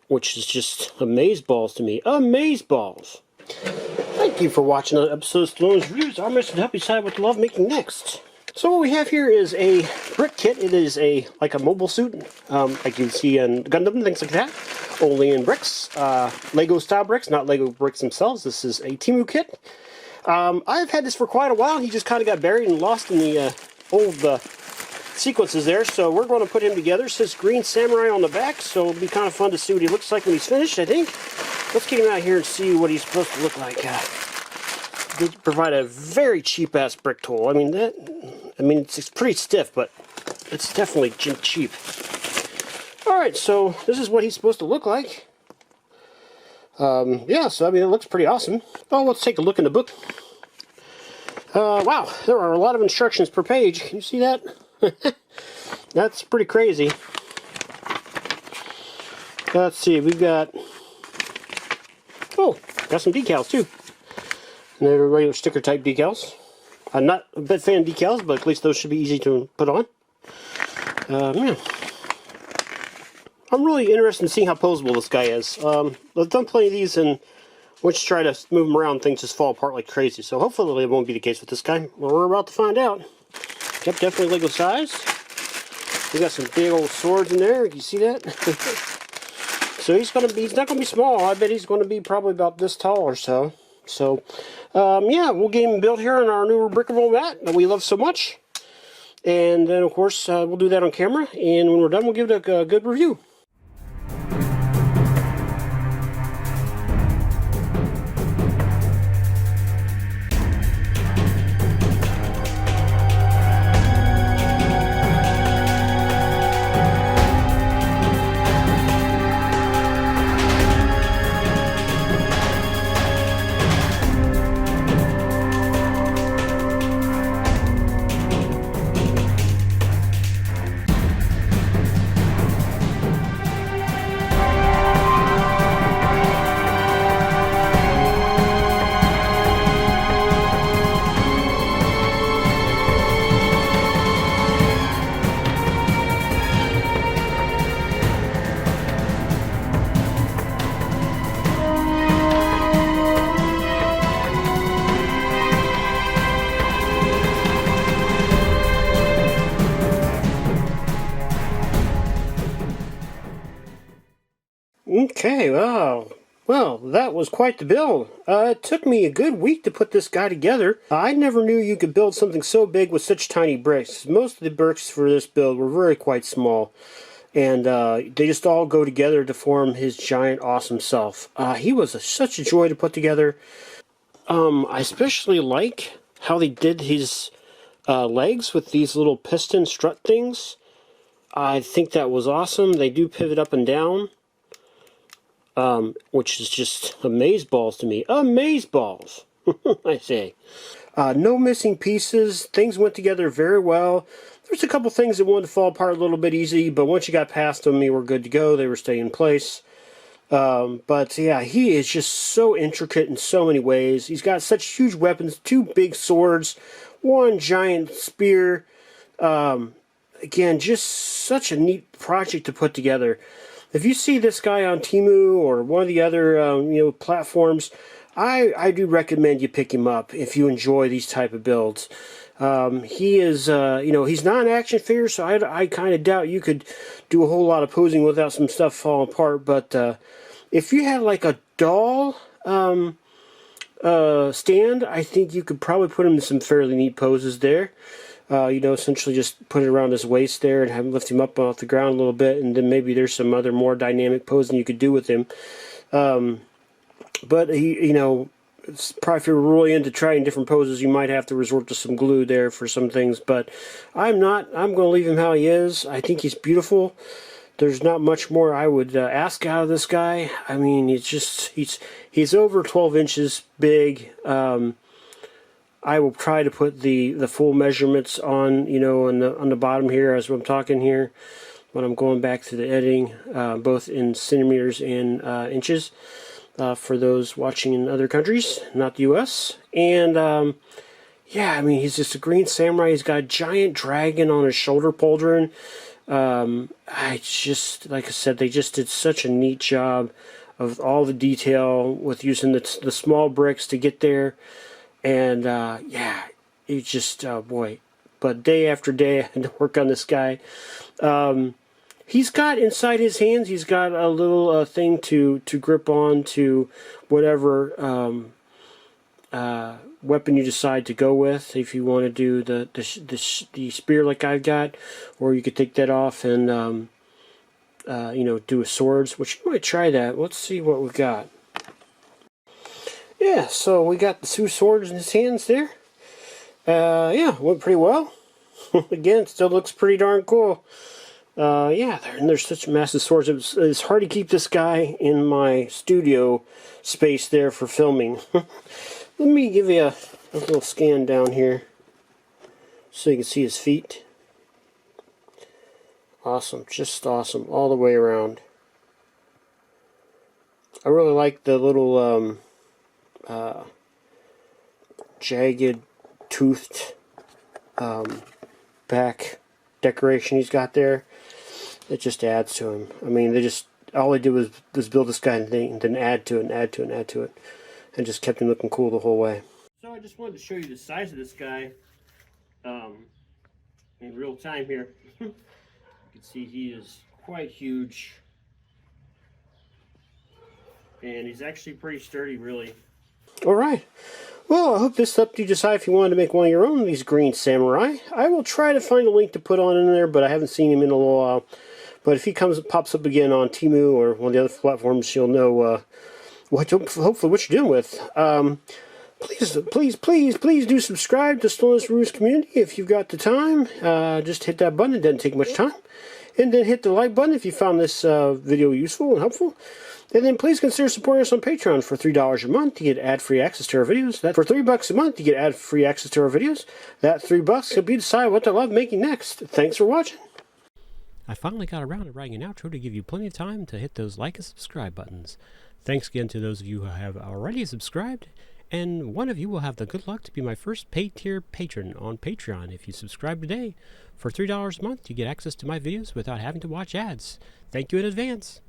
which is just amazeballs to me. Amazeballs! Thank you for watching another episode of Stallone's Reviews. I'm Mr. to help you decide what to love making next. So what we have here is a brick kit. It is like a mobile suit, like you can see in Gundam and things like that. Only in bricks, Lego style bricks, not Lego bricks themselves. This is a Temu kit. I've had this for quite a while. He just kind of got buried and lost in the old sequences there, so we're going to put him together. It says Green Samurai on the back, so it'll be kind of fun to see what he looks like when he's finished, I think. Let's get him out here and see what he's supposed to look like. They provide a very cheap-ass brick tool. I mean, it's pretty stiff, but it's definitely cheap. Alright, so this is what he's supposed to look like. Yeah, so I mean, it looks pretty awesome. Oh, let's take a look in the book. Wow, there are a lot of instructions per page. Can you see that? That's pretty crazy. Let's see, we've got... Oh, got some decals too. And they're regular sticker type decals. I'm not a big fan of decals, but at least those should be easy to put on. Yeah. I'm really interested in seeing how posable this guy is. I've done plenty of these, and once you try to move them around, things just fall apart like crazy. So hopefully it won't be the case with this guy. Well, we're about to find out. Yep, definitely Lego size. We got some big old swords in there. You see that? So he's not gonna be small. I bet he's gonna be probably about this tall or so. So, yeah, we'll get him built here on our new brick and roll mat that we love so much. And then, of course, we'll do that on camera. And when we're done, we'll give it a good review. Okay, wow. Well, that was quite the build. It took me a good week to put this guy together. I never knew you could build something so big with such tiny bricks. Most of the bricks for this build were quite small. And they just all go together to form his giant, awesome self. He was such a joy to put together. I especially like how they did his legs with these little piston strut things. I think that was awesome. They do pivot up and down. Which is just amazeballs to me. Amazeballs, I say. No missing pieces. Things went together very well. There's a couple things that wanted to fall apart a little bit easy, but once you got past them, you were good to go. They were staying in place. But yeah, he is just so intricate in so many ways. He's got such huge weapons, 2 big swords, 1 giant spear. Again, just such a neat project to put together. If you see this guy on Temu or one of the other platforms, I do recommend you pick him up if you enjoy these type of builds. He is, he's not an action figure, so I kind of doubt you could do a whole lot of posing without some stuff falling apart. But if you had like a doll stand, I think you could probably put him in some fairly neat poses there. Essentially just put it around his waist there and have him lift him up off the ground a little bit, and then maybe there's some other more dynamic posing you could do with him. But he, it's probably if you're really into trying different poses, you might have to resort to some glue there for some things. But I'm not. I'm going to leave him how he is. I think he's beautiful. There's not much more I would ask out of this guy. I mean, he's over 12 inches big. I will try to put the full measurements on, on the bottom here as I'm talking here, when I'm going back to the editing, both in centimeters and inches, for those watching in other countries, not the U.S. And yeah, I mean, he's just a green samurai. He's got a giant dragon on his shoulder pauldron. I just, like I said, they just did such a neat job of all the detail with using the small bricks to get there. And yeah, it just, boy. But day after day, I had to work on this guy. He's got inside his hands, he's got a little thing to grip on to whatever weapon you decide to go with. If you want to do the spear like I've got, or you could take that off and you know, do a swords, which you might try that. Let's see what we've got. Yeah, so we got the two swords in his hands there. Yeah, went pretty well. Again, still looks pretty darn cool. Yeah, there's such massive swords. It's hard to keep this guy in my studio space there for filming. Let me give you a little scan down here so you can see his feet. Awesome, just awesome all the way around. I really like the little jagged, toothed back decoration he's got there. It just adds to him. I mean, all they did was build this guy and then add to it and add to it and add to it, and just kept him looking cool the whole way. So I just wanted to show you the size of this guy in real time here. You can see he is quite huge, and he's actually pretty sturdy, really. All right. Well, I hope this helped you decide if you wanted to make one of your own of these green samurai. I will try to find a link to put on in there, but I haven't seen him in a little while. But if he pops up again on Temu or one of the other platforms, you'll know hopefully what you're doing with. Please do subscribe to Stolas Ruse Community if you've got the time. Just hit that button. It doesn't take much time. And then hit the like button if you found this video useful and helpful. And then please consider supporting us on Patreon for $3 a month to get ad-free access to our videos. That for $3 a month to get ad-free access to our videos. That $3 help you decide what to love making next. Thanks for watching. I finally got around to writing an outro to give you plenty of time to hit those like and subscribe buttons. Thanks again to those of you who have already subscribed, and one of you will have the good luck to be my first paid tier patron on Patreon if you subscribe today. For $3 a month, you get access to my videos without having to watch ads. Thank you in advance.